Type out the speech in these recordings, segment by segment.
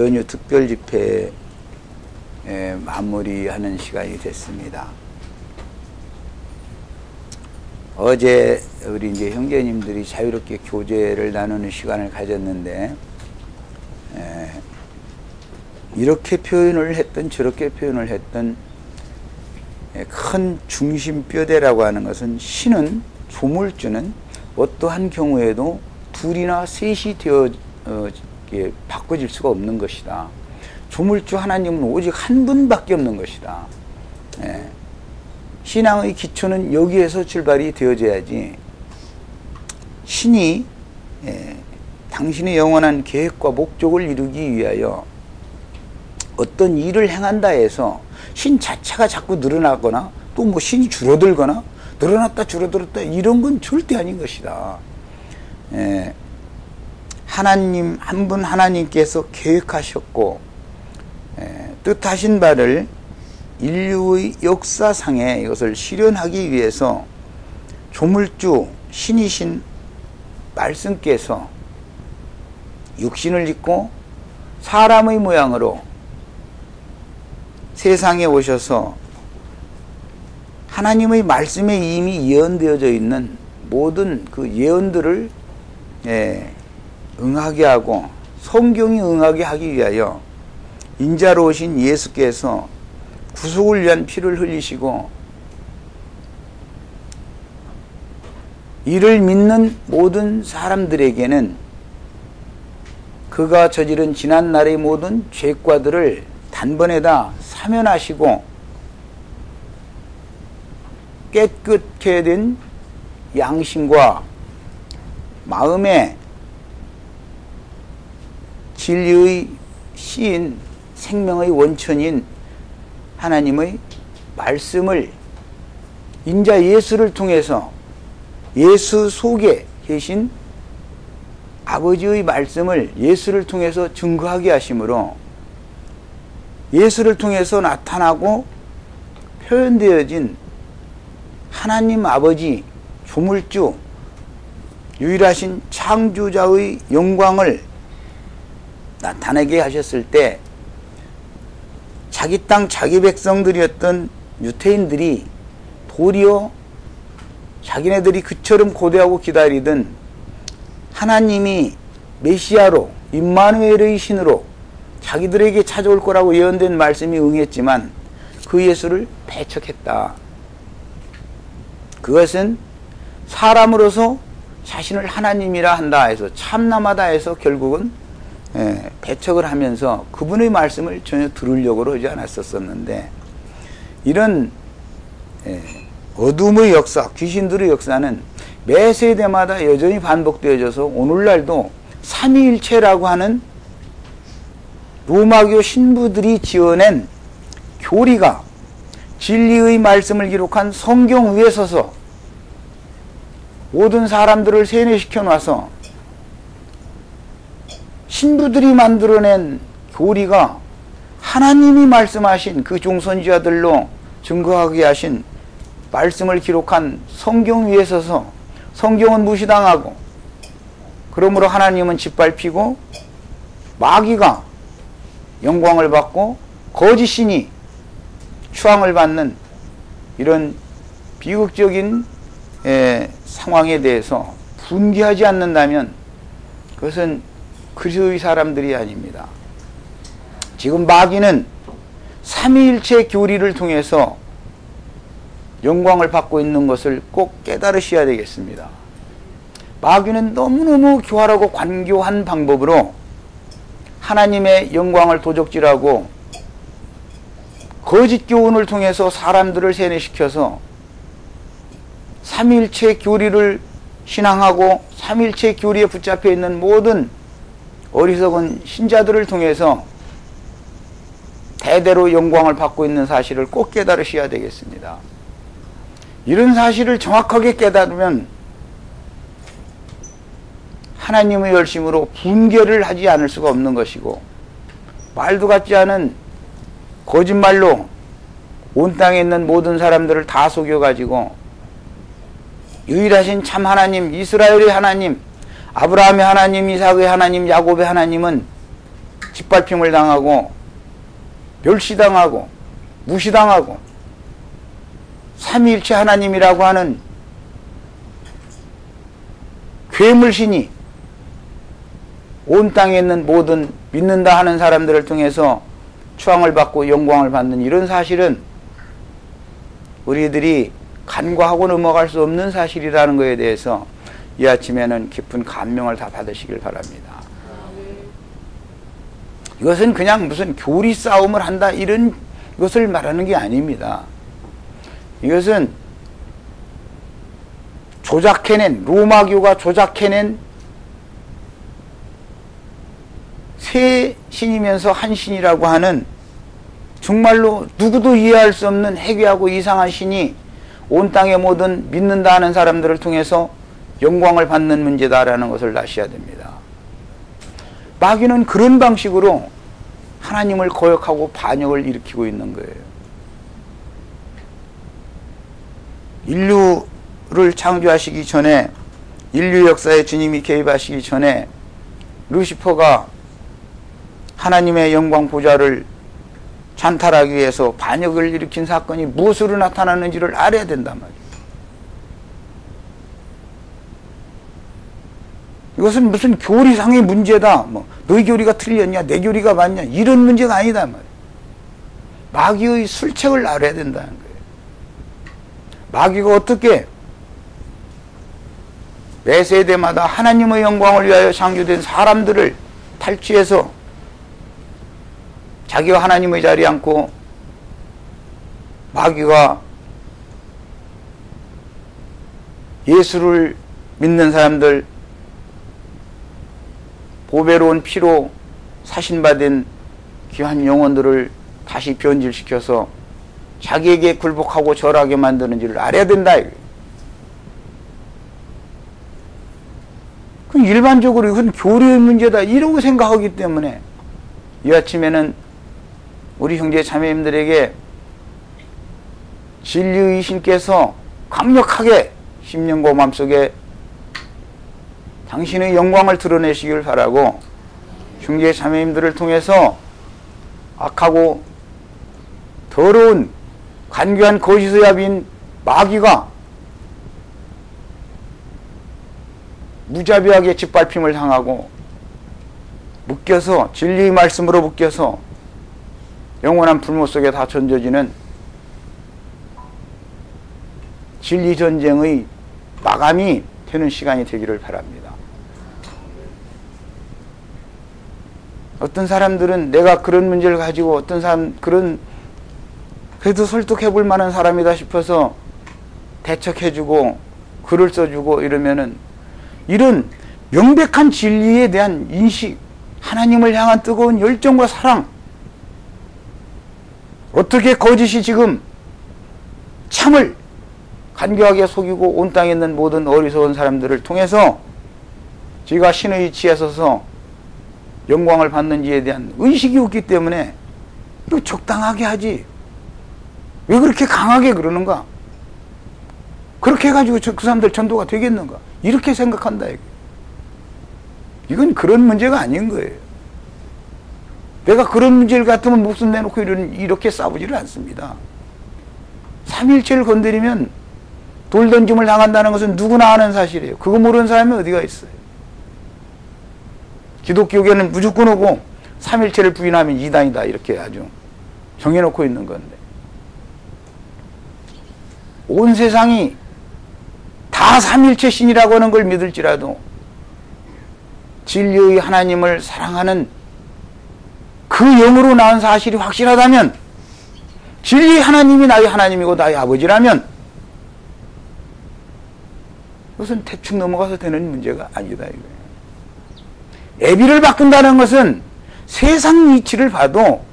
연휴 특별 집회 마무리하는 시간이 됐습니다. 어제 우리 이제 형제님들이 자유롭게 교제를 나누는 시간을 가졌는데, 이렇게 표현을 했던 저렇게 표현을 했던 큰 중심뼈대라고 하는 것은, 신은, 조물주는 어떠한 경우에도 둘이나 셋이 되어 바꿔질 수가 없는 것이다. 조물주 하나님은 오직 한 분밖에 없는 것이다. 신앙의 기초는 여기에서 출발이 되어져야지, 신이 당신의 영원한 계획과 목적을 이루기 위하여 어떤 일을 행한다 해서 신 자체가 자꾸 늘어나거나 또 뭐 신이 줄어들거나 늘어났다 줄어들었다 이런 건 절대 아닌 것이다. 하나님 한 분 하나님께서 계획하셨고 뜻하신 바를 인류의 역사상에 이것을 실현하기 위해서 조물주 신이신 말씀께서 육신을 입고 사람의 모양으로 세상에 오셔서 하나님의 말씀에 이미 예언되어져 있는 모든 그 예언들을 응하게 하고 성경이 응하게 하기 위하여 인자로 오신 예수께서 구속을 위한 피를 흘리시고, 이를 믿는 모든 사람들에게는 그가 저지른 지난날의 모든 죄과들을 단번에 다 사면하시고 깨끗게 된 양심과 마음에 진리의 씨인 생명의 원천인 하나님의 말씀을 인자 예수를 통해서, 예수 속에 계신 아버지의 말씀을 예수를 통해서 증거하게 하심으로, 예수를 통해서 나타나고 표현되어진 하나님 아버지, 조물주, 유일하신 창조자의 영광을 나타내게 하셨을 때, 자기 땅 자기 백성들이었던 유태인들이 도리어 자기네들이 그처럼 고대하고 기다리던 하나님이 메시아로 임마누엘의 신으로 자기들에게 찾아올 거라고 예언된 말씀이 응했지만 그 예수를 배척했다. 그것은 사람으로서 자신을 하나님이라 한다 해서, 참남하다 해서 결국은 배척을 하면서 그분의 말씀을 전혀 들으려고 하지 않았었는데, 이런 어둠의 역사, 귀신들의 역사는 매 세대마다 여전히 반복되어져서 오늘날도 삼위일체라고 하는 로마교 신부들이 지어낸 교리가 진리의 말씀을 기록한 성경 위에 서서 모든 사람들을 세뇌시켜 놔서 신부들이 만들어낸 교리가 하나님이 말씀하신 그 종선지자들로 증거하게 하신 말씀을 기록한 성경 위에 서서 성경은 무시당하고, 그러므로 하나님은 짓밟히고 마귀가 영광을 받고 거짓 신이 추앙을 받는 이런 비극적인 상황에 대해서 분개하지 않는다면 그것은 그리스도의 사람들이 아닙니다. 지금 마귀는 삼위일체 교리를 통해서 영광을 받고 있는 것을 꼭 깨달으셔야 되겠습니다. 마귀는 너무너무 교활하고 관교한 방법으로 하나님의 영광을 도적질하고 거짓 교훈을 통해서 사람들을 세뇌시켜서 삼위일체 교리를 신앙하고 삼위일체 교리에 붙잡혀 있는 모든 어리석은 신자들을 통해서 대대로 영광을 받고 있는 사실을 꼭 깨달으셔야 되겠습니다. 이런 사실을 정확하게 깨달으면 하나님의 열심으로 분개를 하지 않을 수가 없는 것이고, 말도 같지 않은 거짓말로 온 땅에 있는 모든 사람들을 다 속여가지고 유일하신 참 하나님, 이스라엘의 하나님, 아브라함의 하나님, 이삭의 하나님, 야곱의 하나님은 짓밟힘을 당하고 멸시당하고 무시당하고 삼위일체 하나님이라고 하는 괴물신이 온 땅에 있는 모든 믿는다 하는 사람들을 통해서 추앙을 받고 영광을 받는 이런 사실은 우리들이 간과하고 넘어갈 수 없는 사실이라는 것에 대해서 이 아침에는 깊은 감명을 다 받으시길 바랍니다. 이것은 그냥 무슨 교리 싸움을 한다 이런 것을 말하는 게 아닙니다. 이것은 조작해낸, 로마교가 조작해낸 새 신이면서 한 신이라고 하는 정말로 누구도 이해할 수 없는 해괴하고 이상한 신이 온 땅의 모든 믿는다 하는 사람들을 통해서 영광을 받는 문제다라는 것을 아셔야 됩니다. 마귀는 그런 방식으로 하나님을 거역하고 반역을 일으키고 있는 거예요. 인류를 창조하시기 전에, 인류 역사에 주님이 개입하시기 전에 루시퍼가 하나님의 영광 보좌를 찬탈하기 위해서 반역을 일으킨 사건이 무엇으로 나타나는지를 알아야 된단 말이에요. 이것은 무슨 교리상의 문제다. 너희 교리가 틀렸냐, 내 교리가 맞냐, 이런 문제가 아니다 말이에요. 마귀의 술책을 알아야 된다는 거예요. 마귀가 어떻게 매 세대마다 하나님의 영광을 위하여 창조된 사람들을 탈취해서 자기가 하나님의 자리에 앉고 마귀가 예수를 믿는 사람들, 보배로운 피로 사신받은 귀한 영혼들을 다시 변질시켜서 자기에게 굴복하고 절하게 만드는지를 알아야 된다. 그럼 일반적으로 이건 교리의 문제다 이러고 생각하기 때문에 이 아침에는 우리 형제 자매님들에게 진리의 신께서 강력하게 심령과 마음속에 당신의 영광을 드러내시길 바라고, 형제 자매님들을 통해서 악하고 더러운 간교한 거짓의 야비인 마귀가 무자비하게 짓밟힘을 당하고 묶여서 진리의 말씀으로 묶여서 영원한 불못 속에 다 던져지는 진리 전쟁의 마감이 되는 시간이 되기를 바랍니다. 어떤 사람들은 내가 그런 문제를 가지고 어떤 사람 그래도 설득해 볼 만한 사람이다 싶어서 대척해주고 글을 써주고 이러면은 이런 명백한 진리에 대한 인식, 하나님을 향한 뜨거운 열정과 사랑, 어떻게 거짓이 지금 참을 간교하게 속이고 온 땅에 있는 모든 어리석은 사람들을 통해서 저희가 신의 위치에 서서 영광을 받는지에 대한 의식이 없기 때문에 이거 적당하게 하지. 왜 그렇게 강하게 그러는가? 그렇게 해가지고 그 사람들 전도가 되겠는가? 이렇게 생각한다. 이건 그런 문제가 아닌 거예요. 내가 그런 문제를 같으면 목숨 내놓고 이렇게 싸우지를 않습니다. 삼일체를 건드리면 돌 던짐을 당한다는 것은 누구나 아는 사실이에요. 그거 모르는 사람이 어디가 있어요. 기독교계는 무조건 오고 삼일체를 부인하면 이단이다 이렇게 아주 정해놓고 있는 건데, 온 세상이 다 삼일체 신이라고 하는 걸 믿을지라도 진리의 하나님을 사랑하는 그 영으로 나온 사실이 확실하다면, 진리의 하나님이 나의 하나님이고 나의 아버지라면 그것은 대충 넘어가서 되는 문제가 아니다 이거예요. 애비를 바꾼다는 것은 세상 이치를 봐도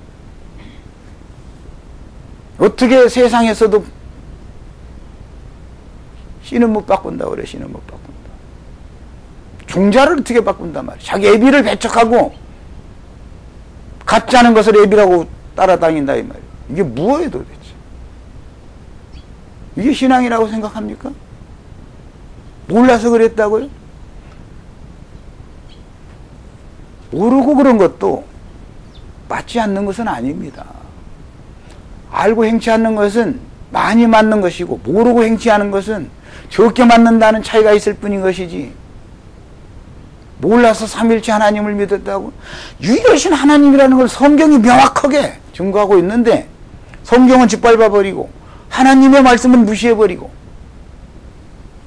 어떻게 세상에서도 씨는 못 바꾼다 그래. 씨는 못 바꾼다. 종자를 어떻게 바꾼단 말이야. 자기 애비를 배척하고 같지 않은 것을 애비라고 따라다닌다 이 말이야. 이게 뭐예요 도대체? 이게 신앙이라고 생각합니까? 몰라서 그랬다고요? 모르고 그런 것도 맞지 않는 것은 아닙니다. 알고 행치하는 것은 많이 맞는 것이고 모르고 행치하는 것은 적게 맞는다는 차이가 있을 뿐인 것이지, 몰라서 삼일체 하나님을 믿었다고, 유일하신 하나님이라는 걸 성경이 명확하게 증거하고 있는데 성경은 짓밟아버리고 하나님의 말씀은 무시해버리고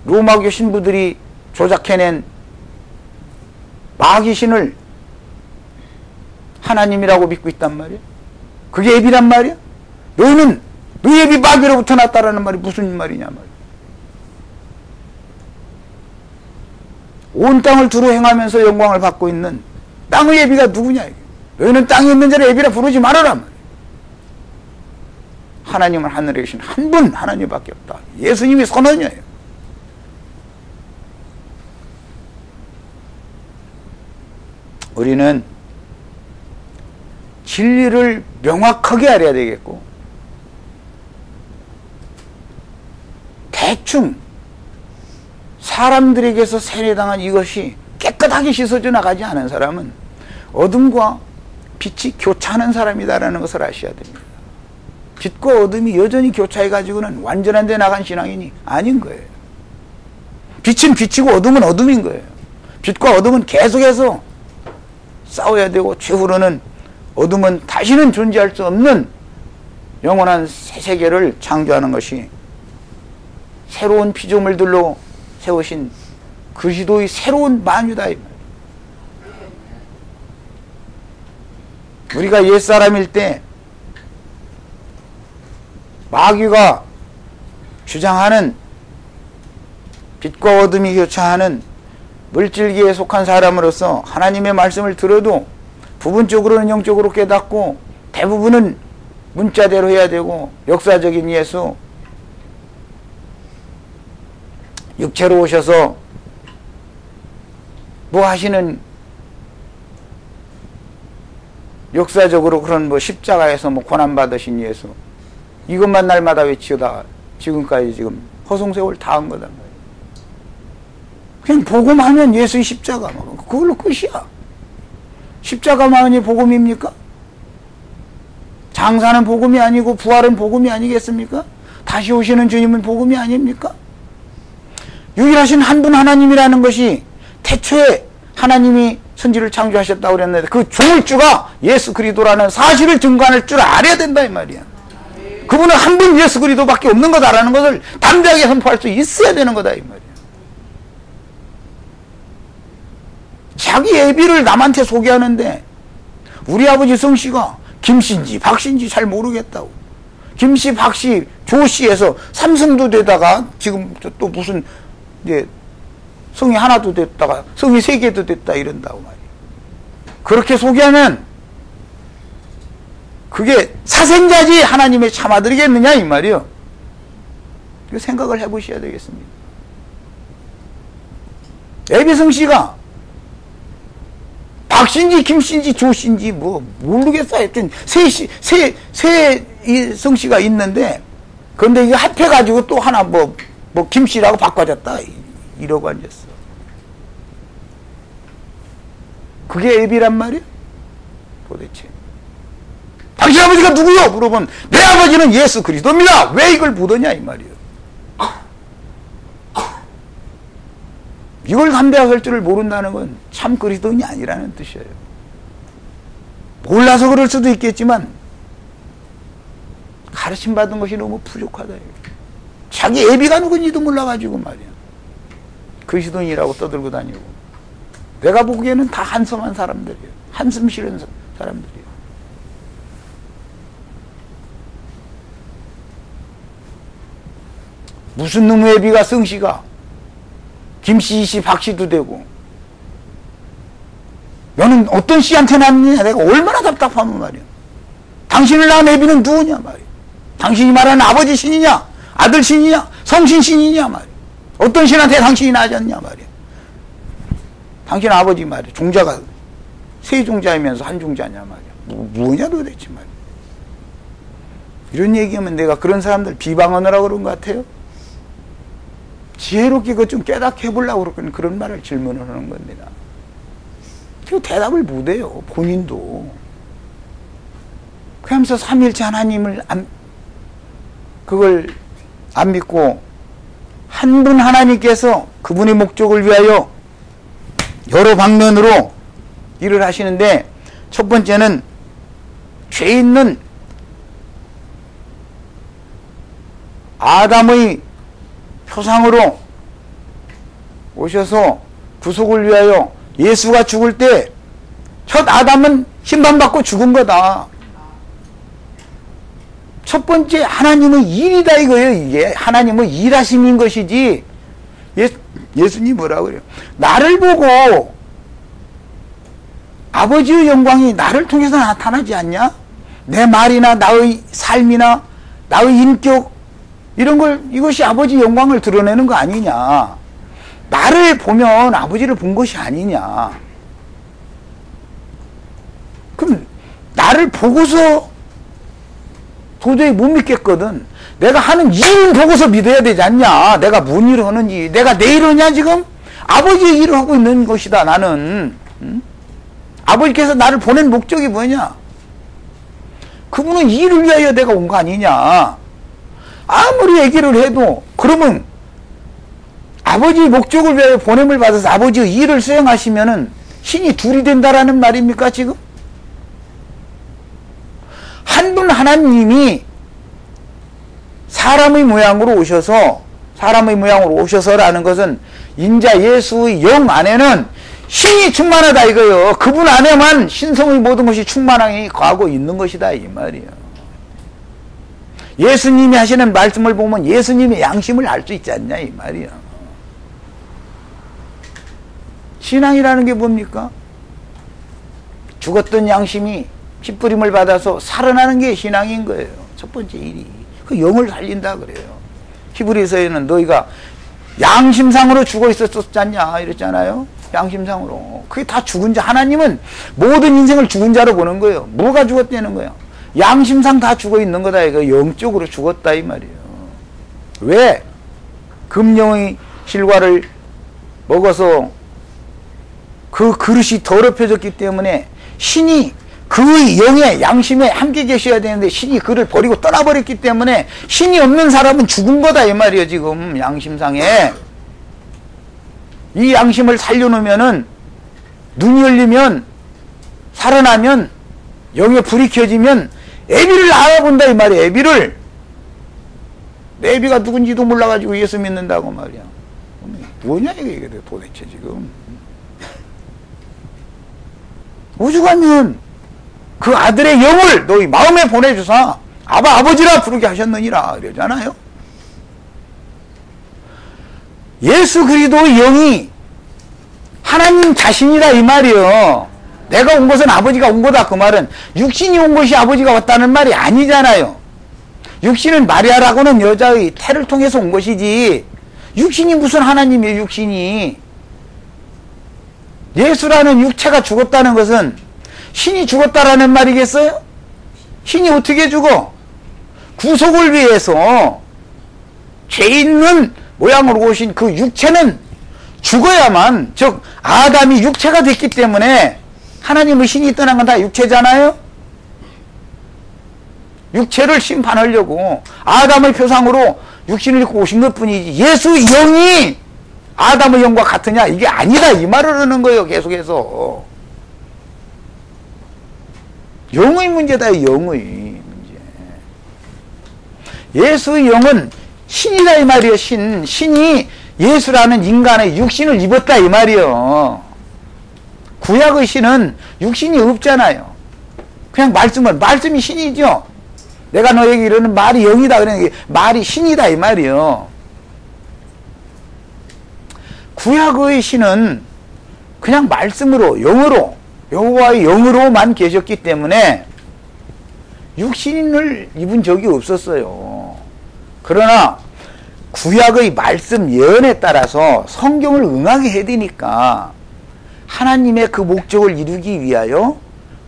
로마교 신부들이 조작해낸 마귀신을 하나님이라고 믿고 있단 말이야. 그게 예비란 말이야. 너희는 너희 예비 마귀로부터 났다라는 말이 무슨 말이냐 말이야. 온 땅을 두루 행하면서 영광을 받고 있는 땅의 예비가 누구냐 이게. 너희는 땅에 있는 자를 예비라 부르지 말아라 말이야. 하나님은 하늘에 계신 한 분 하나님밖에 없다. 예수님이 선언이에요. 우리는 진리를 명확하게 알아야 되겠고, 대충 사람들에게서 세뇌당한 이것이 깨끗하게 씻어져 나가지 않은 사람은 어둠과 빛이 교차하는 사람이다라는 것을 아셔야 됩니다. 빛과 어둠이 여전히 교차해가지고는 완전한 데 나간 신앙인이 아닌 거예요. 빛은 빛이고 어둠은 어둠인 거예요. 빛과 어둠은 계속해서 싸워야 되고, 최후로는 어둠은 다시는 존재할 수 없는 영원한 새 세계를 창조하는 것이 새로운 피조물들로 세우신 그리스도의 새로운 만유다. 우리가 옛사람일 때 마귀가 주장하는 빛과 어둠이 교차하는 물질기에 속한 사람으로서 하나님의 말씀을 들어도 부분적으로는 영적으로 깨닫고 대부분은 문자대로 해야 되고, 역사적인 예수, 육체로 오셔서 뭐 하시는 역사적으로 그런 뭐 십자가에서 뭐 고난받으신 예수, 이것만 날마다 외치다 지금까지 지금 허송세월 다 한 거단 말이에요. 그냥 복음하면 예수의 십자가, 그걸로 끝이야. 십자가만이 복음입니까? 장사는 복음이 아니고 부활은 복음이 아니겠습니까? 다시 오시는 주님은 복음이 아닙니까? 유일하신 한 분 하나님이라는 것이 태초에 하나님이 천지를 창조하셨다고 그랬는데 그 조물주가 예수 그리스도라는 사실을 증거할 줄 알아야 된다 이 말이야. 그분은 한 분 예수 그리스도밖에 없는 거다라는 것을 담대하게 선포할 수 있어야 되는 거다 이 말이야. 자기 예비를 남한테 소개하는데 우리 아버지 성씨가 김씨인지 박씨인지 잘 모르겠다고, 김씨 박씨 조씨에서 삼성도 되다가 지금 또 무슨 이제 성이 하나도 됐다가 성이 세 개도 됐다 이런다고 말이에요. 그렇게 소개하면 그게 사생자지 하나님의 참아드리겠느냐 이 말이요. 그 생각을 해보셔야 되겠습니다. 예비성씨가 박씨인지 김씨인지 조씨인지 뭐 모르겠어요. 하여튼 세 성씨가 있는데, 그런데 이게 합해가지고 또 하나 뭐 김씨라고 바꿔졌다 이러고 앉았어. 그게 예비란 말이야? 도대체 당신 아버지가 누구요? 물어보면 내 아버지는 예수 그리스도입니다. 왜 이걸 묻었냐 이 말이에요. 이걸 담대할 줄을 모른다는 건 참 그리스도인이 아니라는 뜻이에요. 몰라서 그럴 수도 있겠지만 가르침 받은 것이 너무 부족하다. 자기 예비가 누군지도 몰라가지고 말이야. 그리스도인이라고 떠들고 다니고. 내가 보기에는 다 한섬한 사람들이에요. 한숨 쉬는 사람들이에요. 무슨 놈의 예비가 성씨가 김씨, 이씨, 박씨도 되고, 너는 어떤 씨한테 낳느냐? 내가 얼마나 답답하면 말이야. 당신을 낳은 예비는 누구냐 말이야. 당신이 말하는 아버지 신이냐, 아들 신이냐, 성신 신이냐 말이야. 어떤 신한테 당신이 낳았냐 말이야. 당신 아버지 말이야. 종자가 세 종자이면서 한 종자냐 말이야. 뭐냐 도대체 말이야. 이런 얘기하면 내가 그런 사람들 비방하느라고 그런 것 같아요? 지혜롭게 그것 좀 깨닫게 해보려고 그런 말을 질문을 하는 겁니다. 그 대답을 못해요. 본인도. 그러면서 삼위일체 하나님을 그걸 안 믿고 한 분 하나님께서 그분의 목적을 위하여 여러 방면으로 일을 하시는데, 첫 번째는 죄 있는 아담의 표상으로 오셔서 구속을 위하여 예수가 죽을 때 첫 아담은 심판받고 죽은 거다. 첫 번째 하나님의 일이다 이거예요. 이게 하나님의 일하심인 것이지. 예수님이 뭐라고 그래요? 나를 보고 아버지의 영광이 나를 통해서 나타나지 않냐? 내 말이나 나의 삶이나 나의 인격 이런 걸, 이것이 아버지 영광을 드러내는 거 아니냐? 나를 보면 아버지를 본 것이 아니냐? 그럼 나를 보고서 도저히 못 믿겠거든. 내가 하는 일 보고서 믿어야 되지 않냐? 내가 뭔 일을 하는지. 내가 내 일을 하냐 지금? 아버지의 일을 하고 있는 것이다 나는. 응? 아버지께서 나를 보낸 목적이 뭐냐? 그분은 일을 위하여 내가 온 거 아니냐? 아무리 얘기를 해도, 그러면 아버지의 목적을 위하여 보냄을 받아서 아버지의 일을 수행하시면은 신이 둘이 된다라는 말입니까 지금? 한 분 하나님이 사람의 모양으로 오셔서라는 것은 인자 예수의 영 안에는 신이 충만하다 이거요. 그분 안에만 신성의 모든 것이 충만하게 가고 있는 것이다 이 말이에요. 예수님이 하시는 말씀을 보면 예수님의 양심을 알 수 있지 않냐 이 말이에요. 신앙이라는 게 뭡니까? 죽었던 양심이 핏부림을 받아서 살아나는 게 신앙인 거예요. 첫 번째 일이. 그 영을 살린다 그래요. 히브리서에는 너희가 양심상으로 죽어 있었지 않냐 이랬잖아요. 양심상으로. 그게 다 죽은 자. 하나님은 모든 인생을 죽은 자로 보는 거예요. 뭐가 죽었다는 거예요? 양심상 다 죽어 있는 거다. 이거 영적으로 죽었다 이 말이에요. 왜? 금령의 실과를 먹어서 그 그릇이 더럽혀졌기 때문에 신이 그 영의 양심에 함께 계셔야 되는데 신이 그를 버리고 떠나버렸기 때문에 신이 없는 사람은 죽은 거다 이 말이에요. 지금 양심상에 이 양심을 살려놓으면은 눈이 열리면 살아나면 영에 불이 켜지면 애비를 알아본다 이 말이에요. 애비를. 애비가 누군지도 몰라가지고 예수 믿는다고 말이야. 뭐냐 이게 도대체 지금. 오죽하면 그 아들의 영을 너희 마음에 보내주사 아버지라 부르게 하셨느니라 그러잖아요. 예수 그리스도의 영이 하나님 자신이라 이 말이요. 내가 온 것은 아버지가 온 거다 그 말은 육신이 온 것이 아버지가 왔다는 말이 아니잖아요. 육신은 마리아라고는 여자의 태를 통해서 온 것이지 육신이 무슨 하나님이에요. 육신이. 예수라는 육체가 죽었다는 것은 신이 죽었다라는 말이겠어요? 신이 어떻게 죽어? 구속을 위해서 죄 있는 모양으로 오신 그 육체는 죽어야만, 즉 아담이 육체가 됐기 때문에 하나님의 신이 떠난 건 다 육체잖아요. 육체를 심판하려고 아담의 표상으로 육신을 입고 오신 것뿐이지 예수의 영이 아담의 영과 같으냐 이게 아니다 이 말을 하는 거예요. 계속해서 영의 문제다. 영의 문제. 예수의 영은 신이다 이 말이에요. 신이 예수라는 인간의 육신을 입었다 이 말이에요. 구약의 신은 육신이 없잖아요. 그냥 말씀이 신이죠. 내가 너에게 이러는 말이 영이다 그러는 말이 신이다 이 말이에요. 구약의 신은 그냥 말씀으로 영으로 여호와의 영으로만 계셨기 때문에 육신을 입은 적이 없었어요. 그러나 구약의 말씀 예언에 따라서 성경을 응하게 해야 되니까 하나님의 그 목적을 이루기 위하여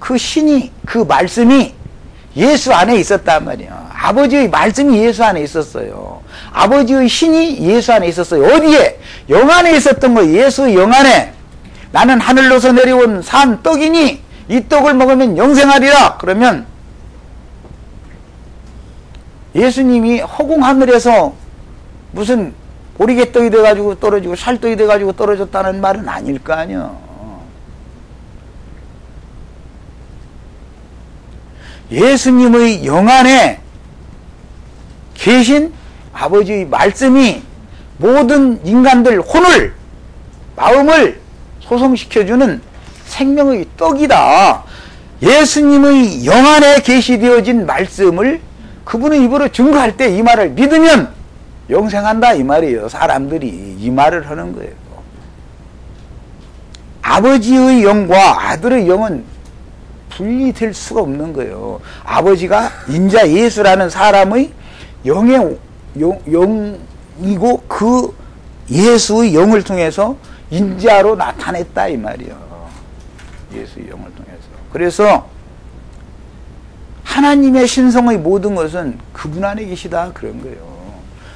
그 신이 그 말씀이 예수 안에 있었단 말이에요. 아버지의 말씀이 예수 안에 있었어요. 아버지의 신이 예수 안에 있었어요. 어디에? 영 안에 있었던 거예요. 예수의 영 안에. 나는 하늘로서 내려온 산 떡이니 이 떡을 먹으면 영생하리라. 그러면 예수님이 허공 하늘에서 무슨 오리개떡이 돼가지고 떨어지고 살떡이 돼가지고 떨어졌다는 말은 아닐 거 아니야. 예수님의 영안에 계신 아버지의 말씀이 모든 인간들 혼을, 마음을 소성시켜주는 생명의 떡이다. 예수님의 영안에 계시되어진 말씀을 그분의 입으로 증거할 때 이 말을 믿으면 영생한다 이 말이에요. 사람들이 이 말을 하는 거예요. 아버지의 영과 아들의 영은 분리될 수가 없는 거예요. 아버지가 인자 예수라는 사람의 영이고 그 예수의 영을 통해서 인자로 나타냈다 이 말이에요. 예수의 영을 통해서. 그래서 하나님의 신성의 모든 것은 그분 안에 계시다 그런 거예요.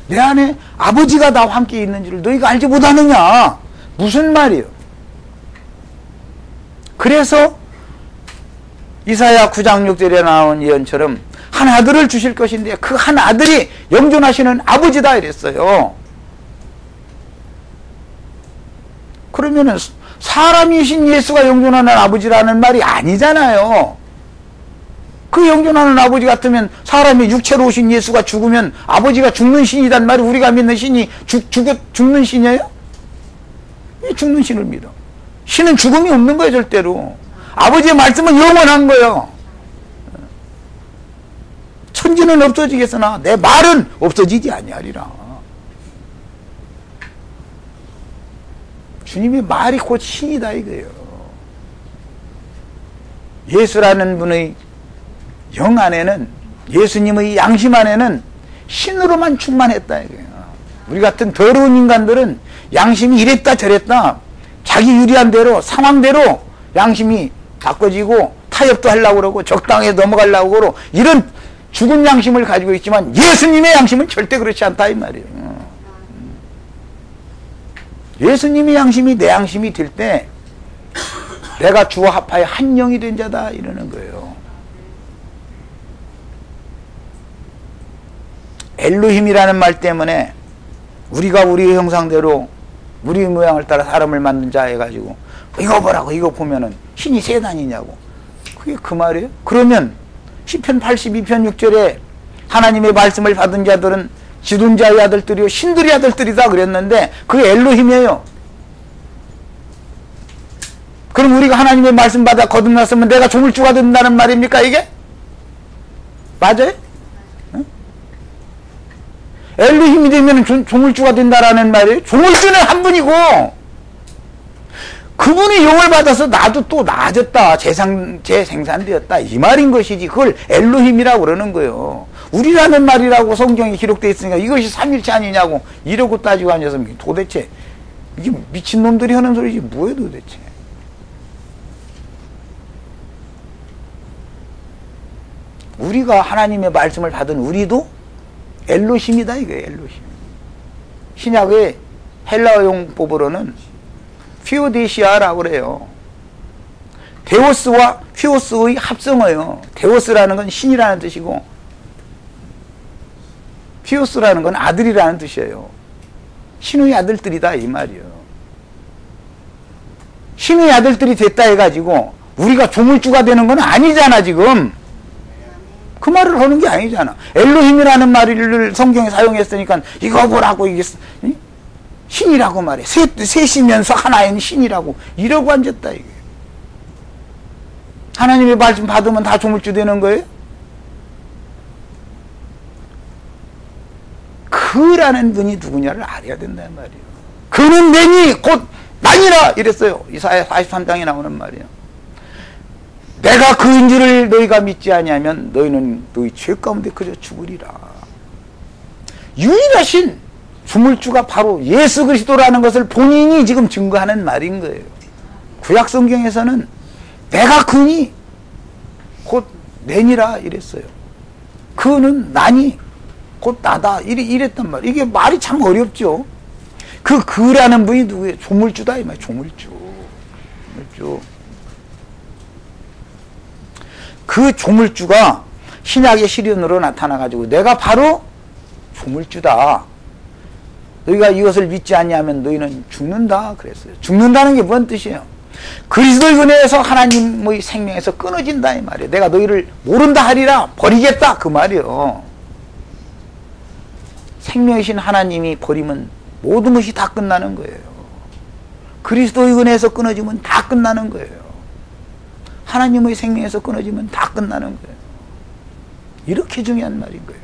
내 안에 아버지가 나와 함께 있는 줄을 너희가 알지 못하느냐. 무슨 말이에요? 그래서 이사야 9장 6절에 나온 예언처럼 한 아들을 주실 것인데 그 한 아들이 영존하시는 아버지다 이랬어요. 그러면은 사람이신 예수가 영존하는 아버지라는 말이 아니잖아요. 그 영존하는 아버지 같으면 사람이 육체로 오신 예수가 죽으면 아버지가 죽는 신이란 말이 우리가 믿는 신이 죽는 신이에요? 죽는 신을 믿어. 신은 죽음이 없는 거예요 절대로. 아버지의 말씀은 영원한 거예요. 천지는 없어지겠으나 내 말은 없어지지 아니하리라. 주님의 말이 곧 신이다 이거예요. 예수라는 분의 영 안에는, 예수님의 양심 안에는 신으로만 충만했다 이거예요. 우리 같은 더러운 인간들은 양심이 이랬다 저랬다 자기 유리한 대로 상황대로 양심이 바꿔지고 타협도 하려고 그러고 적당히 넘어가려고 그러고 이런 죽은 양심을 가지고 있지만 예수님의 양심은 절대 그렇지 않다 이 말이에요. 예수님의 양심이 내 양심이 될 때 내가 주와 합하여 한 영이 된 자다 이러는 거예요. 엘로힘이라는 말 때문에 우리가 우리의 형상대로 우리의 모양을 따라 사람을 만든 자 해가지고 이거 보라고 이거 보면은 신이 세 단이냐고. 그게 그 말이에요? 그러면 시편 82편 6절에 하나님의 말씀을 받은 자들은 지존자의 아들들이요 신들의 아들들이다 그랬는데 그게 엘로힘이에요. 그럼 우리가 하나님의 말씀 받아 거듭났으면 내가 조물주가 된다는 말입니까 이게? 맞아요? 응? 엘로힘이 되면 조물주가 된다라는 말이에요. 조물주는 한 분이고 그분이 영을 받아서 나도 또 나아졌다 재생산되었다 이 말인 것이지 그걸 엘로힘이라고 그러는 거예요. 우리라는 말이라고 성경에 기록되어 있으니까 이것이 삼일체 아니냐고 이러고 따지고 앉아서 도대체 이게 미친놈들이 하는 소리지 뭐예요 도대체. 우리가 하나님의 말씀을 받은 우리도 엘로힘이다 이거예요. 엘로힘. 신약의 헬라어 용법으로는 피오데시아라고 그래요. 데오스와 피오스의 합성어예요. 데오스라는 건 신이라는 뜻이고 피오스라는 건 아들이라는 뜻이에요. 신의 아들들이다 이 말이에요. 신의 아들들이 됐다 해가지고 우리가 조물주가 되는 건 아니잖아 지금. 그 말을 하는 게 아니잖아. 엘로힘이라는 말을 성경에 사용했으니까 이거 보라고 이게 신이라고 말해. 셋이면서 하나인 신이라고 이러고 앉았다 이게. 하나님의 말씀 받으면 다 조물주 되는 거예요? 그라는 분이 누구냐를 알아야 된다는 말이에요. 그는 내니 곧 나니라 이랬어요. 이사야 43장에 나오는 말이에요. 내가 그인 줄을 너희가 믿지 아니하면 너희는 너희 죄 가운데 그저 죽으리라. 유일하신 조물주가 바로 예수 그리스도라는 것을 본인이 지금 증거하는 말인 거예요. 구약 성경에서는 내가 그니 곧 내니라 이랬어요. 그는 나니 곧 나다 이랬단 말이에요. 이게 말이 참 어렵죠. 그라는 분이 누구예요? 조물주다 이 말이에요. 조물주. 그 조물주가 신약의 시련으로 나타나가지고 내가 바로 조물주다. 너희가 이것을 믿지 않냐면 너희는 죽는다 그랬어요. 죽는다는 게 뭔 뜻이에요? 그리스도의 은혜에서 하나님의 생명에서 끊어진다 이 말이에요. 내가 너희를 모른다 하리라 버리겠다 그 말이에요. 생명이신 하나님이 버리면 모든 것이 다 끝나는 거예요. 그리스도의 은혜에서 끊어지면 다 끝나는 거예요. 하나님의 생명에서 끊어지면 다 끝나는 거예요. 이렇게 중요한 말인 거예요.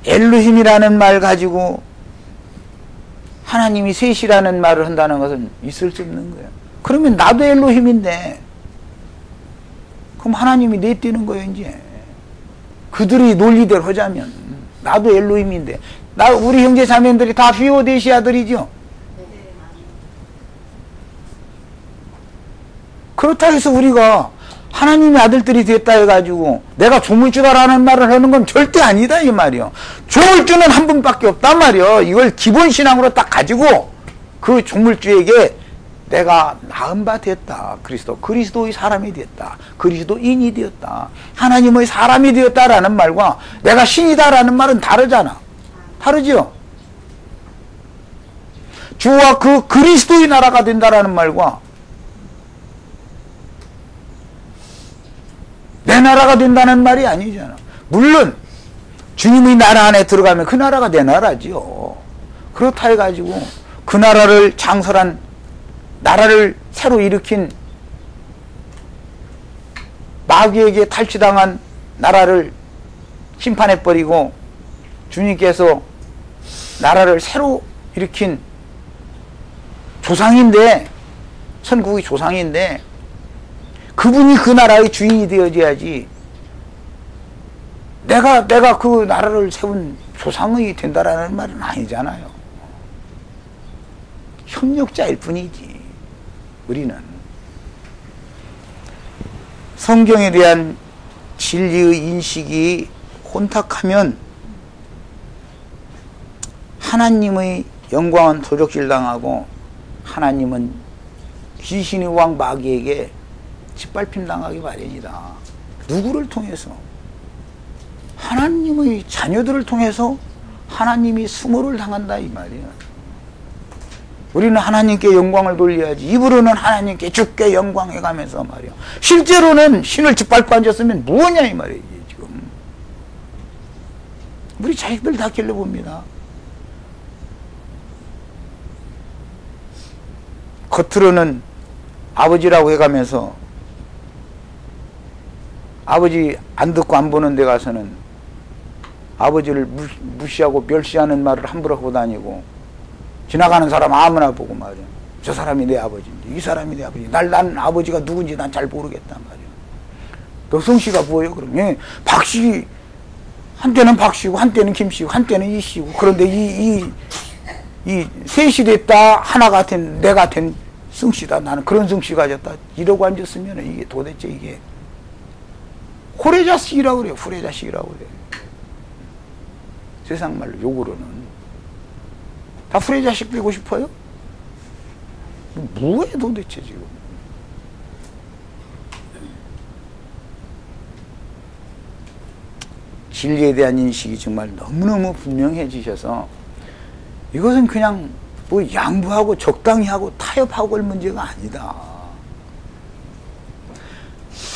엘로힘이라는 말 가지고 하나님이 셋이라는 말을 한다는 것은 있을 수 없는 거예요. 그러면 나도 엘로힘인데 그럼 하나님이 내뛰는 거예요. 이제 그들이 논리대로 하자면 나도 엘로힘인데 우리 형제 자매들이 다 비오데시 아들이죠. 그렇다 해서 우리가 하나님의 아들들이 됐다 해가지고 내가 조물주다라는 말을 하는 건 절대 아니다 이 말이요. 조물주는 한 분밖에 없단 말이요. 이걸 기본 신앙으로 딱 가지고 그 조물주에게 내가 낳은 바 됐다. 그리스도의 사람이 되었다. 그리스도인이 되었다. 하나님의 사람이 되었다라는 말과 내가 신이다라는 말은 다르잖아. 다르죠? 주와 그 그리스도의 나라가 된다라는 말과 내 나라가 된다는 말이 아니잖아. 물론 주님의 나라 안에 들어가면 그 나라가 내 나라지요. 그렇다 해가지고 그 나라를 창설한 나라를 새로 일으킨 마귀에게 탈취당한 나라를 심판해버리고 주님께서 나라를 새로 일으킨 조상인데 천국의 조상인데 그분이 그 나라의 주인이 되어져야지 내가 그 나라를 세운 조상이 된다라는 말은 아니잖아요. 협력자일 뿐이지. 우리는 성경에 대한 진리의 인식이 혼탁하면 하나님의 영광은 도적질당하고 하나님은 귀신의 왕 마귀에게 짓밟힘 당하기 마련이다. 누구를 통해서? 하나님의 자녀들을 통해서 하나님이 수모를 당한다 이 말이에요. 우리는 하나님께 영광을 돌려야지. 입으로는 하나님께 주께 영광해가면서 말이야. 실제로는 신을 짓밟고 앉았으면 뭐냐 이 말이지 지금. 우리 자식들 다 길러봅니다. 겉으로는 아버지라고 해가면서 아버지 안 듣고 안 보는 데 가서는 아버지를 무시하고 멸시하는 말을 함부로 하고 다니고 지나가는 사람 아무나 보고 말이야. 저 사람이 내 아버지인데 이 사람이 내 아버지. 난 아버지가 누군지 난 잘 모르겠단 말이야. 노성씨가 뭐예요 그럼? 예, 박씨 한때는 박씨고 한때는 김씨고 한때는 이씨고 그런데 이 셋이 됐다 하나가 된 내가 된 성씨다. 나는 그런 성씨 가졌다. 이러고 앉았으면 이게 도대체 이게 후레자식이라고 그래요. 후레자식이라고 그래요. 세상 말로 욕으로는 다 후레자식 되고 싶어요? 뭐해 도대체 지금. 진리에 대한 인식이 정말 너무너무 분명해지셔서 이것은 그냥 뭐 양보하고 적당히 하고 타협하고 할 문제가 아니다.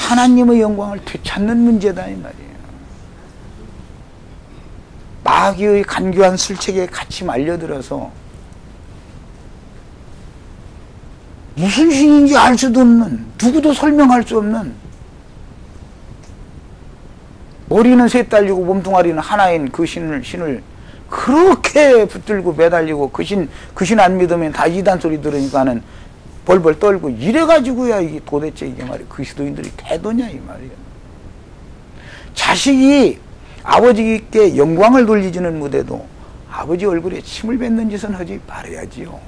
하나님의 영광을 되찾는 문제다 이 말이에요. 마귀의 간교한 술책에 같이 말려들어서 무슨 신인지 알 수도 없는, 누구도 설명할 수 없는, 머리는 셋 달리고 몸뚱아리는 하나인 그 신을 그렇게 붙들고 매달리고 그 신 안 믿으면 다 이단 소리 들으니까는 벌벌 떨고 이래가지고야 이게 도대체 이게 말이야 그리스도인들이 태도냐 이 말이야. 자식이 아버지께 영광을 돌리지는 못해도 아버지 얼굴에 침을 뱉는 짓은 하지 말아야지요.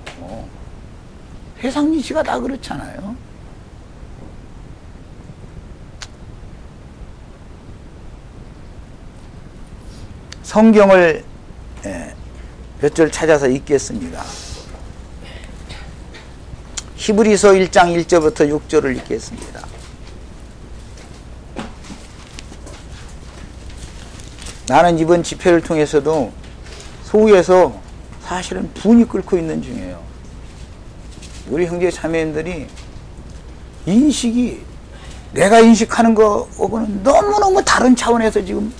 세상 이치가 다 그렇잖아요. 성경을 몇 절 찾아서 읽겠습니다. 히브리서 1장 1절부터 6절을 읽겠습니다. 나는 이번 집회를 통해서도 속에서 사실은 분이 끓고 있는 중이에요. 우리 형제 자매님들이 인식이 내가 인식하는 거하고는 너무너무 다른 차원에서 지금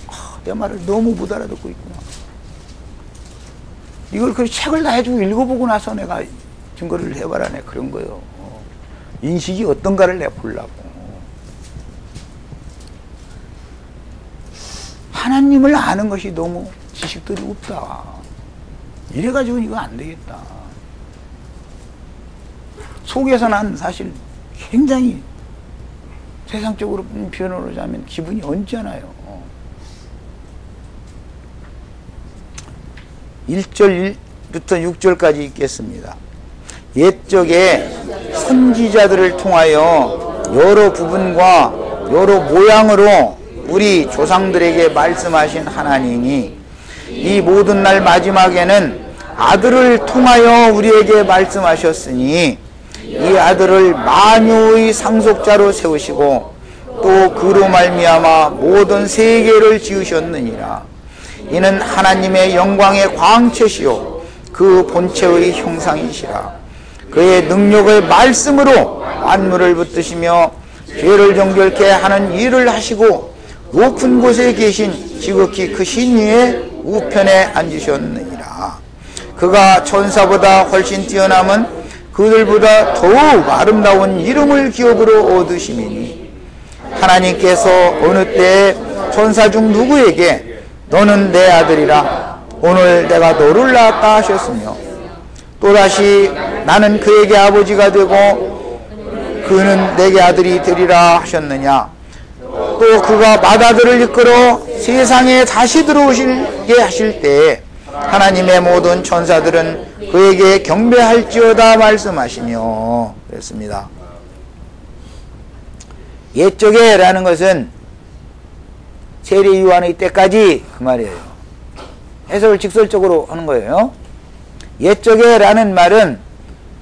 내 말을 너무 못 알아듣고 있구나. 이걸 그 책을 다 해주고 읽어보고 나서 내가 증거를 해봐라. 내 그런 거예요. 인식이 어떤가를 내가 보려고. 하나님을 아는 것이 너무 지식들이 없다. 이래가지고 이거 안 되겠다. 속에서 난 사실 굉장히 세상적으로 표현을 하자면 기분이 언짢아요. 1절부터 6절까지 읽겠습니다. 옛적에 선지자들을 통하여 여러 부분과 여러 모양으로 우리 조상들에게 말씀하신 하나님이 이 모든 날 마지막에는 아들을 통하여 우리에게 말씀하셨으니 이 아들을 만유의 상속자로 세우시고 또 그로 말미암아 모든 세계를 지으셨느니라. 이는 하나님의 영광의 광채시요 그 본체의 형상이시라. 그의 능력의 말씀으로 만물을 붙드시며 죄를 정결케 하는 일을 하시고 높은 곳에 계신 지극히 크신 이의 우편에 앉으셨느니라. 그가 천사보다 훨씬 뛰어남은 그들보다 더욱 아름다운 이름을 기업으로 얻으심이니 하나님께서 어느 때에 천사 중 누구에게 너는 내 아들이라 오늘 내가 너를 낳았다 하셨으며 또다시 나는 그에게 아버지가 되고 그는 내게 아들이 되리라 하셨느냐. 또 그가 맏아들을 이끌어 세상에 다시 들어오시게 하실 때에 하나님의 모든 천사들은 그에게 경배할지어다 말씀하시며 그랬습니다. 옛적에 라는 것은 세례 요한의 때까지 그 말이에요. 해석을 직설적으로 하는 거예요. 옛적에 라는 말은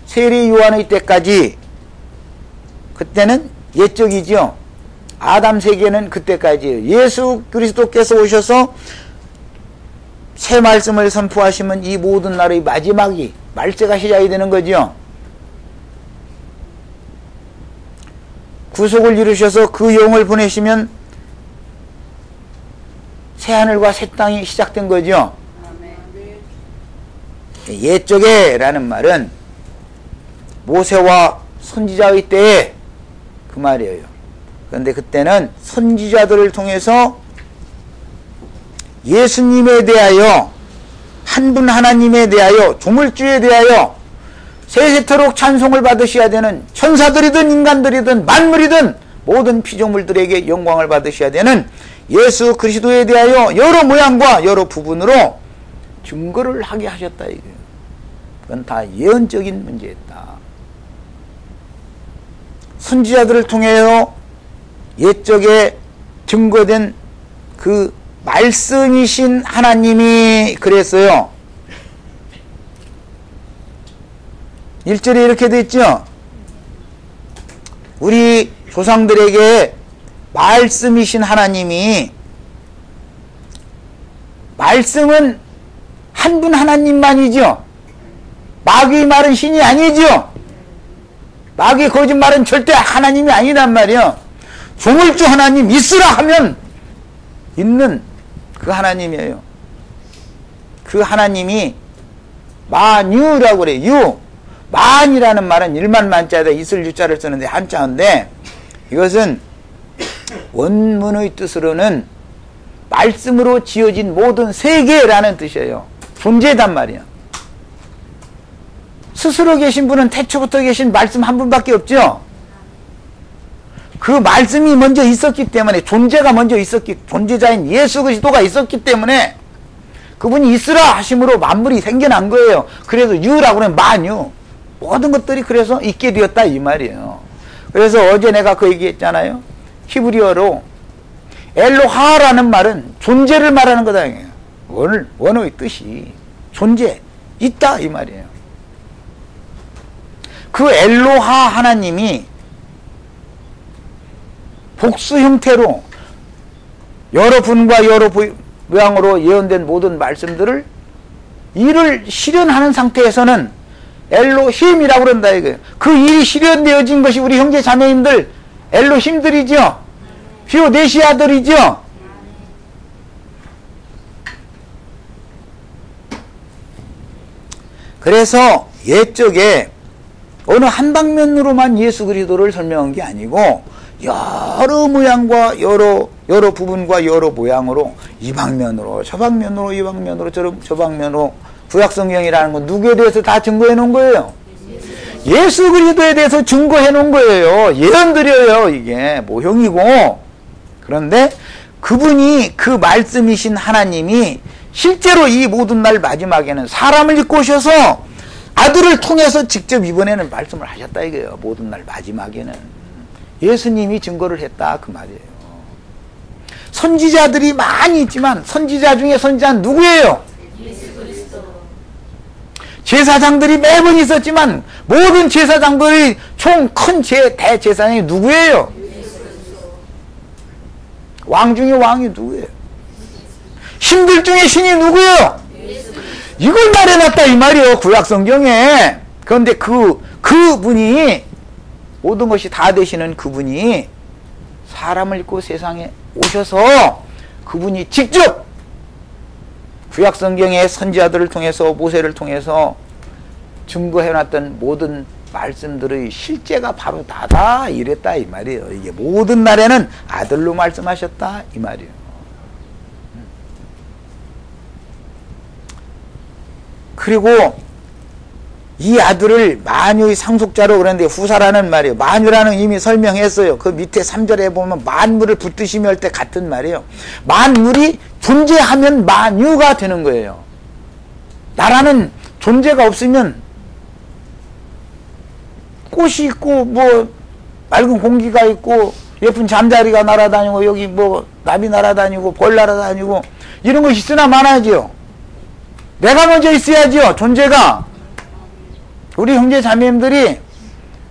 세례 요한의 때까지, 그때는 옛적이죠. 아담 세계는 그때까지예요. 예수 그리스도께서 오셔서 새 말씀을 선포하시면 이 모든 날의 마지막이 말세가 시작이 되는 거죠. 구속을 이루셔서 그 영을 보내시면 새 하늘과 새 땅이 시작된 거죠. 옛적에 라는 말은 모세와 선지자의 때에 그 말이에요. 그런데 그때는 선지자들을 통해서 예수님에 대하여, 한 분 하나님에 대하여, 조물주에 대하여 세세토록 찬송을 받으셔야 되는, 천사들이든 인간들이든 만물이든 모든 피조물들에게 영광을 받으셔야 되는 예수 그리스도에 대하여 여러 모양과 여러 부분으로 증거를 하게 하셨다 이거예요. 그건 다 예언적인 문제였다. 선지자들을 통하여 옛적에 증거된 그 말씀이신 하나님이 그랬어요. 1절에 이렇게 됐죠. 우리 조상들에게 말씀이신 하나님이, 말씀은 한 분 하나님만이죠. 마귀의 말은 신이 아니죠. 마귀의 거짓말은 절대 하나님이 아니란 말이요. 조물주 하나님 있으라 하면 있는 그 하나님이에요. 그 하나님이 만유라고 그래요. 유. 만이라는 말은 일만 만자에다 있을 유자를 쓰는데 한자인데, 이것은 원문의 뜻으로는 말씀으로 지어진 모든 세계라는 뜻이에요. 존재단 말이에요. 스스로 계신 분은 태초부터 계신 말씀 한 분밖에 없죠. 그 말씀이 먼저 있었기 때문에, 존재가 먼저 존재자인 예수 그리스도가 있었기 때문에 그분이 있으라 하심으로 만물이 생겨난 거예요. 그래서 유라고 하면 만유. 모든 것들이 그래서 있게 되었다 이 말이에요. 그래서 어제 내가 그 얘기했잖아요. 히브리어로 엘로하라는 말은 존재를 말하는 거다. 원어의 뜻이 존재, 있다 이 말이에요. 그 그 엘로하 하나님이 복수 형태로 여러 분과 여러 모양으로 예언된 모든 말씀들을 일을 실현하는 상태에서는 엘로힘이라고 그런다 이거예요. 그 일이 실현되어진 것이 우리 형제 자매님들 엘로힘들이죠. 비오네시아들이죠. 그래서 옛적에 어느 한 방면으로만 예수 그리스도를 설명한 게 아니고 여러 모양과 여러 부분과 여러 모양으로 이 방면으로 저 방면으로 이 방면으로 저 방면으로 구약성경이라는 건 누구에 대해서 다 증거해 놓은 거예요? 예수 그리스도에 대해서 증거해 놓은 거예요. 예언드려요. 이게 모형이고. 그런데 그분이 그 말씀이신 하나님이 실제로 이 모든 날 마지막에는 사람을 입고 오셔서 아들을 통해서 직접 이번에는 말씀을 하셨다 이거예요. 모든 날 마지막에는 예수님이 증거를 했다 그 말이에요. 선지자들이 많이 있지만 선지자 중에 선지자는 누구예요? 예수 그리스도. 제사장들이 매번 있었지만 모든 제사장들이 총 큰 대제사장이 누구예요? 예수 그리스도. 왕 중에 왕이 누구예요? 신들 중에 신이 누구예요? 이걸 말해놨다 이 말이에요. 구약성경에. 그런데 그분이 모든 것이 다 되시는 그분이 사람을 입고 세상에 오셔서 그분이 직접 구약성경의 선지자들을 통해서 모세를 통해서 증거해놨던 모든 말씀들의 실제가 바로 다다 이랬다 이 말이에요. 이게 모든 날에는 아들로 말씀하셨다 이 말이에요. 그리고 이 아들을 만유의 상속자로 그러는데 후사라는 말이에요. 만유라는 이미 설명했어요. 그 밑에 3절에 보면 만물을 붙드시며 할 때 같은 말이에요. 만물이 존재하면 만유가 되는 거예요. 나라는 존재가 없으면 꽃이 있고 뭐 맑은 공기가 있고 예쁜 잠자리가 날아다니고 여기 뭐 나비 날아다니고 벌 날아다니고 이런 것이 있으나 마나지요. 내가 먼저 있어야지요. 존재가. 우리 형제 자매님들이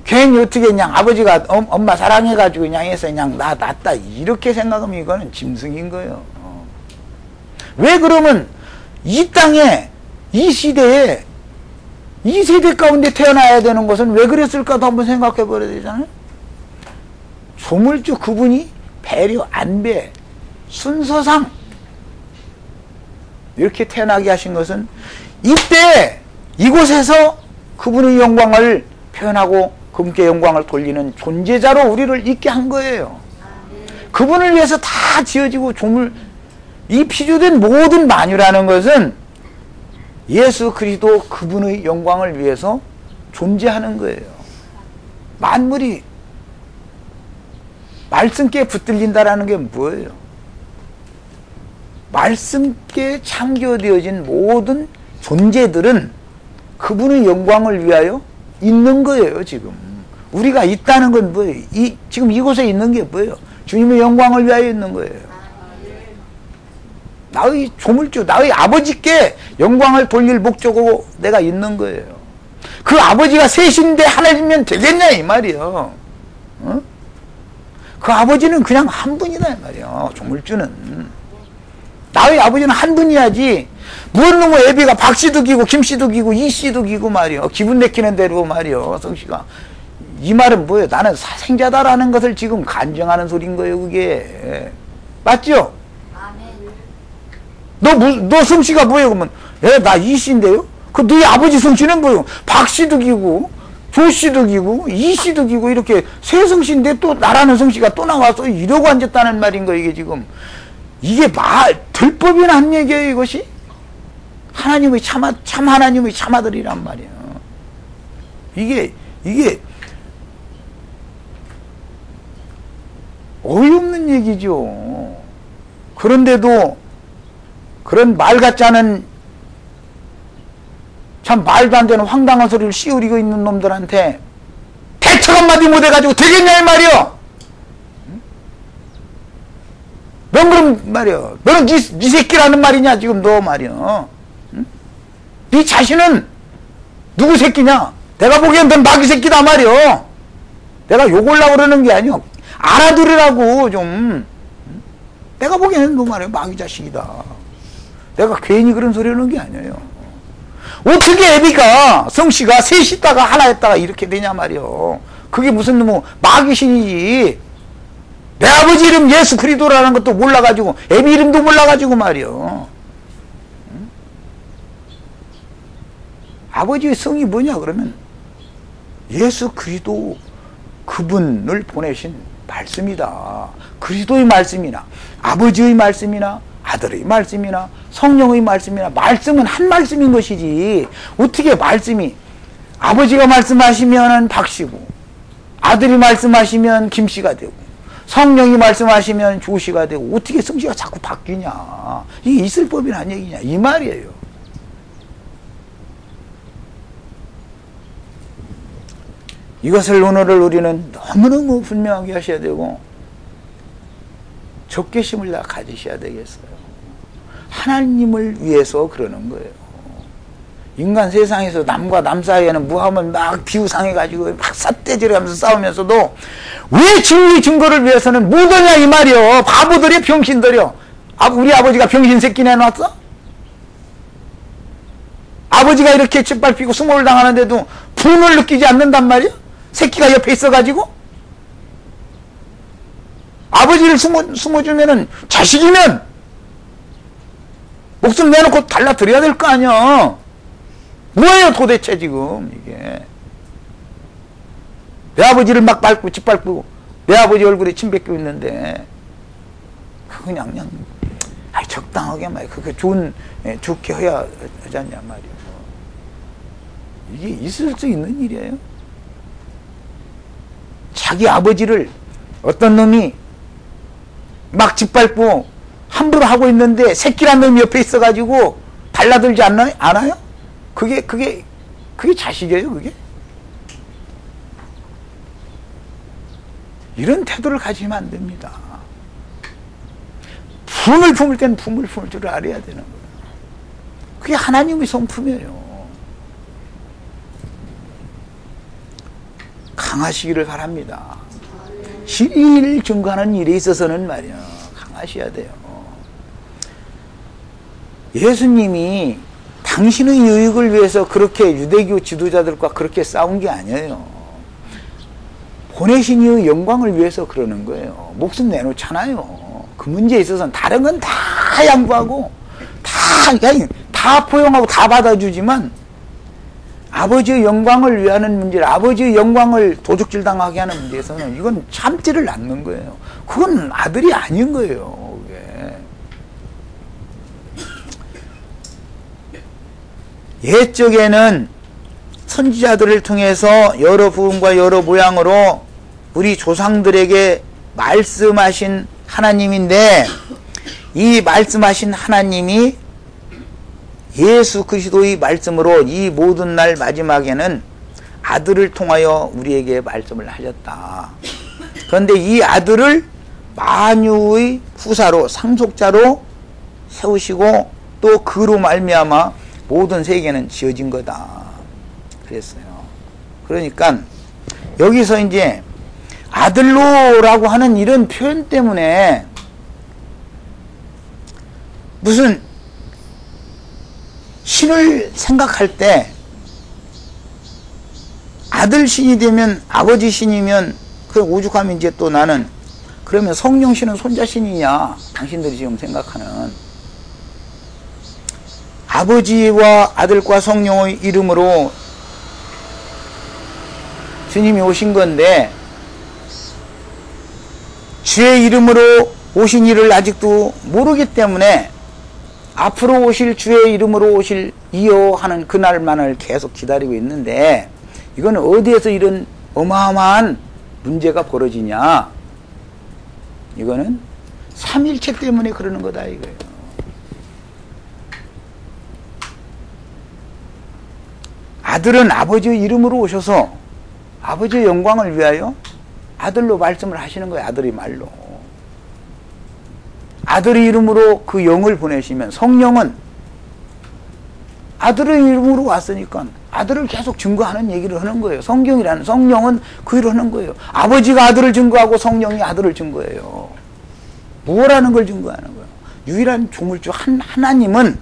괜히 어떻게 그냥 아버지가 엄마 사랑해가지고 그냥 해서 그냥 나 낫다 이렇게 생각하면 이거는 짐승인 거예요. 왜 그러면 이 땅에 이 시대에 이 세대 가운데 태어나야 되는 것은 왜 그랬을까도 한번 생각해 버려야 되잖아요. 조물주 그분이 배려 안배 순서상 이렇게 태어나게 하신 것은 이때 이곳에서 그분의 영광을 표현하고 그분께 영광을 돌리는 존재자로 우리를 있게 한 거예요. 그분을 위해서 다 지어지고 이 피조된 모든 만유라는 것은 예수 그리스도 그분의 영광을 위해서 존재하는 거예요. 만물이 말씀께 붙들린다라는 게 뭐예요? 말씀께 창조되어진 모든 존재들은 그분의 영광을 위하여 있는 거예요. 지금 우리가 있다는 건 뭐예요? 지금 이곳에 있는 게 뭐예요? 주님의 영광을 위하여 있는 거예요. 나의 조물주, 나의 아버지께 영광을 돌릴 목적으로 내가 있는 거예요. 그 아버지가 셋인데 하나이면 되겠냐 이 말이요. 어? 그 아버지는 그냥 한 분이다 이 말이요. 조물주는 나의 아버지는 한 분이야지. 무슨 놈의 애비가 박씨도 기고 김씨도 기고 이씨도 기고 말이요. 기분 내키는 대로 말이요. 성씨가 이 말은 뭐예요? 나는 사생자다라는 것을 지금 간증하는 소리인 거예요. 그게 맞죠? 너 성씨가 뭐예요? 그러면 나 이씨인데요? 그 너희 아버지 성씨는 뭐예요? 박씨도 기고 조씨도 기고 이씨도 기고 이렇게 세 성씨인데 또 나라는 성씨가 또 나와서 이러고 앉았다는 말인 거예요. 이게 지금 이게 들법이나 한 얘기예요. 이것이 하나님의 참 하나님의 참아들이란 말이에요. 이게 어이없는 얘기죠. 그런데도 그런 말 같지 않은 참 말도 안 되는 황당한 소리를 씌우리고 있는 놈들한테 대처 한마디 못해가지고 되겠냐 이 말이요. 넌 그럼 말이요. 너는 네 새끼라는 말이냐 지금 너 말이요. 네 자신은 누구 새끼냐? 내가 보기엔 넌 마귀 새끼다 말이여. 내가 욕하려고 그러는 게 아니여. 알아들으라고 좀. 내가 보기에는 너 말이야 마귀 자식이다. 내가 괜히 그런 소리 하는 게 아니에요. 어떻게 애비가 성씨가 셋이 있다가 하나 했다가 이렇게 되냐 말이요. 그게 무슨 뭐 마귀신이지. 내 아버지 이름 예수 그리스도라는 것도 몰라가지고 애비 이름도 몰라가지고 말이요. 응? 아버지의 성이 뭐냐 그러면 예수 그리스도 그분을 보내신 말씀이다. 그리스도의 말씀이나 아버지의 말씀이나 아들의 말씀이나 성령의 말씀이나 말씀은 한 말씀인 것이지 어떻게 말씀이 아버지가 말씀하시면 박씨고 아들이 말씀하시면 김씨가 되고 성령이 말씀하시면 조씨가 되고 어떻게 성씨가 자꾸 바뀌냐. 이게 있을 법이란 얘기냐 이 말이에요. 이것을 오늘을 우리는 너무너무 분명하게 하셔야 되고 적개심을 다 가지셔야 되겠어요. 하나님을 위해서 그러는 거예요. 인간 세상에서 남과 남 사이에는 무함을 막 비우상해가지고 막 삿대질하면서 싸우면서도 왜 진리 증거를 위해서는 못하냐 이 말이요. 바보들이 병신들이요. 우리 아버지가 병신 새끼 내놨어? 아버지가 이렇게 짓밟히고 수모를 당하는데도 분을 느끼지 않는단 말이야? 새끼가 옆에 있어가지고? 아버지를 숨어주면은 자식이면 목숨 내놓고 달라드려야 될 거 아니야. 뭐예요 도대체 지금 이게. 내 아버지를 막 밟고 짓밟고 내 아버지 얼굴에 침 뱉고 있는데 그냥 적당하게 말 그게 좋게 해야 하지 않냐 말이야. 이게 있을 수 있는 일이에요. 자기 아버지를 어떤 놈이 막 짓밟고 함부로 하고 있는데 새끼란 놈이 옆에 있어가지고 달라들지 않아요? 그게 자식이에요, 그게? 이런 태도를 가지면 안 됩니다. 품을 품을 때는 품을 품을 줄 알아야 되는 거예요. 그게 하나님의 성품이에요. 강하시기를 바랍니다. 진리를 증거하는 일에 있어서는 말이야 강하셔야 돼요. 예수님이 당신의 유익을 위해서 그렇게 유대교 지도자들과 그렇게 싸운 게 아니에요. 보내신 이의 영광을 위해서 그러는 거예요. 목숨 내놓잖아요. 그 문제에 있어서는 다른 건 다 양보하고 다 포용하고 다 받아주지만 아버지의 영광을 위하는 문제, 아버지의 영광을 도적질 당하게 하는 문제에서는 이건 참지를 않는 거예요. 그건 아들이 아닌 거예요. 그게. 옛적에는 선지자들을 통해서 여러 부분과 여러 모양으로 우리 조상들에게 말씀하신 하나님인데 이 말씀하신 하나님이 예수 그리스도의 말씀으로 이 모든 날 마지막에는 아들을 통하여 우리에게 말씀을 하셨다. 그런데 이 아들을 만유의 후사로 상속자로 세우시고 또 그로 말미암아 모든 세계는 지어진 거다. 그랬어요. 그러니까 여기서 이제 아들로라고 하는 이런 표현 때문에 무슨 신을 생각할 때 아들 신이 되면 아버지 신이면 그 오죽하면 이제 또 나는 그러면 성령 신은 손자 신이냐 당신들이 지금 생각하는 아버지와 아들과 성령의 이름으로 주님이 오신 건데 주의 이름으로 오신 이를 아직도 모르기 때문에 앞으로 오실 주의 이름으로 오실 이어 하는 그날만을 계속 기다리고 있는데 이건 어디에서 이런 어마어마한 문제가 벌어지냐. 이거는 삼일체 때문에 그러는 거다 이거예요. 아들은 아버지의 이름으로 오셔서 아버지의 영광을 위하여 아들로 말씀을 하시는 거예요. 아들의 말로. 아들의 이름으로 그 영을 보내시면 성령은 아들의 이름으로 왔으니까 아들을 계속 증거하는 얘기를 하는 거예요. 성경이라는 성령은 그 일을 하는 거예요. 아버지가 아들을 증거하고 성령이 아들을 증거해요. 무엇라는 걸 증거하는 거예요. 유일한 조물주 하나님은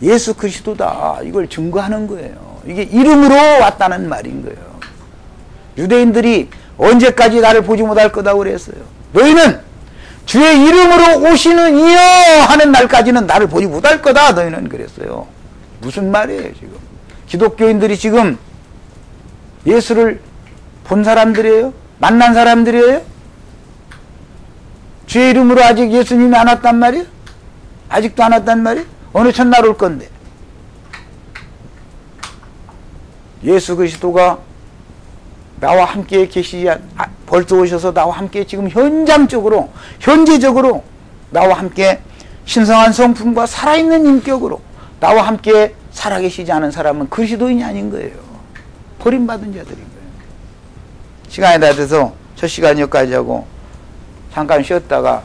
예수 그리스도다. 이걸 증거하는 거예요. 이게 이름으로 왔다는 말인 거예요. 유대인들이 언제까지 나를 보지 못할 거다고 그랬어요. 너희는 주의 이름으로 오시는 이여 하는 날까지는 나를 보지 못할 거다. 너희는 그랬어요. 무슨 말이에요 지금. 기독교인들이 지금 예수를 본 사람들이에요? 만난 사람들이에요? 주의 이름으로 아직 예수님이 안 왔단 말이에요? 아직도 안 왔단 말이에요? 어느 첫날 올 건데. 예수 그리스도가 나와 함께 계시지 벌써 오셔서 나와 함께 지금 현장적으로 현재적으로 나와 함께 신성한 성품과 살아있는 인격으로 나와 함께 살아계시지 않은 사람은 그리스도인이 아닌 거예요. 버림받은 자들인 거예요. 시간이 다 돼서 첫 시간 여기까지 하고 잠깐 쉬었다가